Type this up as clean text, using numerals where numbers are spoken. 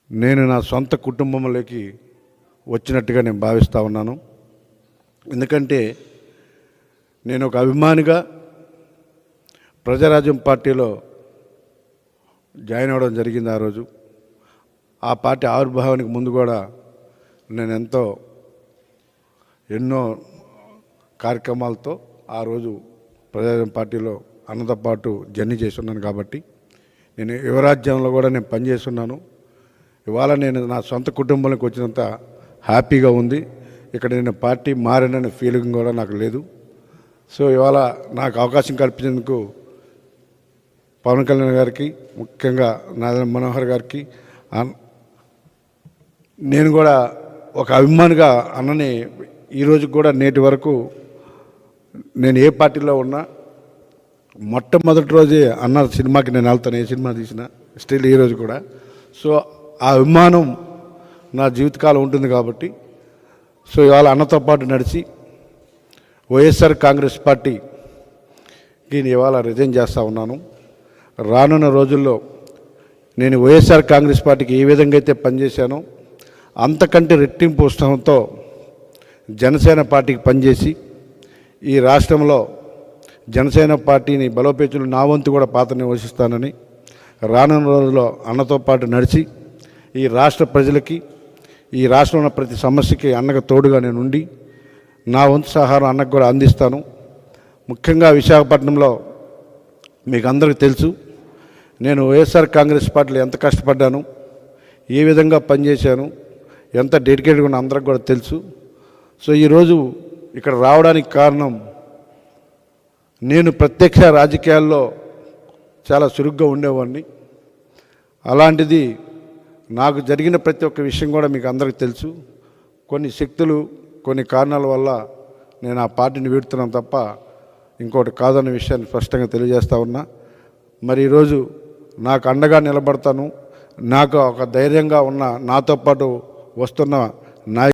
నేను నా సొంత కుటుంబంలోకి వచ్చినట్టుగా నేను భావిస్తూ ఉన్నాను. ఎందుకంటే నేను ఒక అభిమానిగా ప్రజారాజ్యం పార్టీలో జాయిన్ అవ్వడం జరిగింది. ఆ రోజు ఆ పార్టీ ఆవిర్భావానికి ముందు కూడా నేను ఎన్నో కార్యక్రమాలతో ఆ రోజు ప్రజారాజ్యం పార్టీలో అన్నతో పాటు జర్నీ చేస్తున్నాను. కాబట్టి నేను యువరాజ్యంలో కూడా నేను పనిచేస్తున్నాను. ఇవాళ నేను నా సొంత కుటుంబంలోకి వచ్చినంత హ్యాపీగా ఉంది. ఇక్కడ నేను పార్టీ మారిననే ఫీలింగ్ కూడా నాకు లేదు. సో ఇవాళ నాకు అవకాశం కల్పించేందుకు పవన్ కళ్యాణ్ గారికి, ముఖ్యంగా నాదెండ్ల మనోహర్ గారికి, నేను కూడా ఒక అభిమానిగా అన్నని ఈరోజు కూడా నేటి వరకు నేను ఏ పార్టీలో ఉన్నా మొట్టమొదటి రోజే అన్న సినిమాకి నేను వెళ్తాను, ఏ సినిమా తీసినా స్టిల్ ఈరోజు కూడా. సో ఆ అభిమానం నా జీవితకాలం ఉంటుంది. కాబట్టి సో ఇవాళ అన్నతో పాటు నడిచి వైఎస్ఆర్ కాంగ్రెస్ పార్టీకి ఇవాళ రిజైన్ చేస్తూ ఉన్నాను. రానున్న రోజుల్లో నేను వైఎస్ఆర్ కాంగ్రెస్ పార్టీకి ఏ విధంగా అయితే పనిచేశానో అంతకంటే రెట్టింపు ఉత్సాహంతో జనసేన పార్టీకి పనిచేసి ఈ రాష్ట్రంలో జనసేన పార్టీని బలోపేతులు నా వంతు కూడా పాత్ర నిర్వహిస్తానని, రానున్న రోజుల్లో అన్నతో పాటు నడిచి ఈ రాష్ట్ర ప్రజలకి, ఈ రాష్ట్రంలో ఉన్న ప్రతి సమస్యకి అన్నకు తోడుగా నేను ఉండి నా వంతు సహారం అన్నకు కూడా అందిస్తాను. ముఖ్యంగా విశాఖపట్నంలో మీకు అందరికీ తెలుసు, నేను వైఎస్ఆర్ కాంగ్రెస్ పార్టీలో ఎంత కష్టపడ్డాను, ఏ విధంగా పనిచేశాను, ఎంత డెడికేట్గా ఉన్న అందరికి కూడా తెలుసు. సో ఈరోజు ఇక్కడ రావడానికి కారణం, నేను ప్రత్యక్ష రాజకీయాల్లో చాలా చురుగ్గా ఉండేవాడిని. అలాంటిది నాకు జరిగిన ప్రతి ఒక్క విషయం కూడా మీకు అందరికీ తెలుసు. కొన్ని శక్తులు, కొన్ని కారణాల వల్ల నేను ఆ పార్టీని వీడుతున్నాను తప్ప ఇంకోటి కాదన్న విషయాన్ని స్పష్టంగా తెలియజేస్తూ ఉన్నా. మరి ఈరోజు నాకు అండగా నిలబడతాను. నాకు ఒక ధైర్యంగా ఉన్న నాతో పాటు వస్తున్న నాయకులు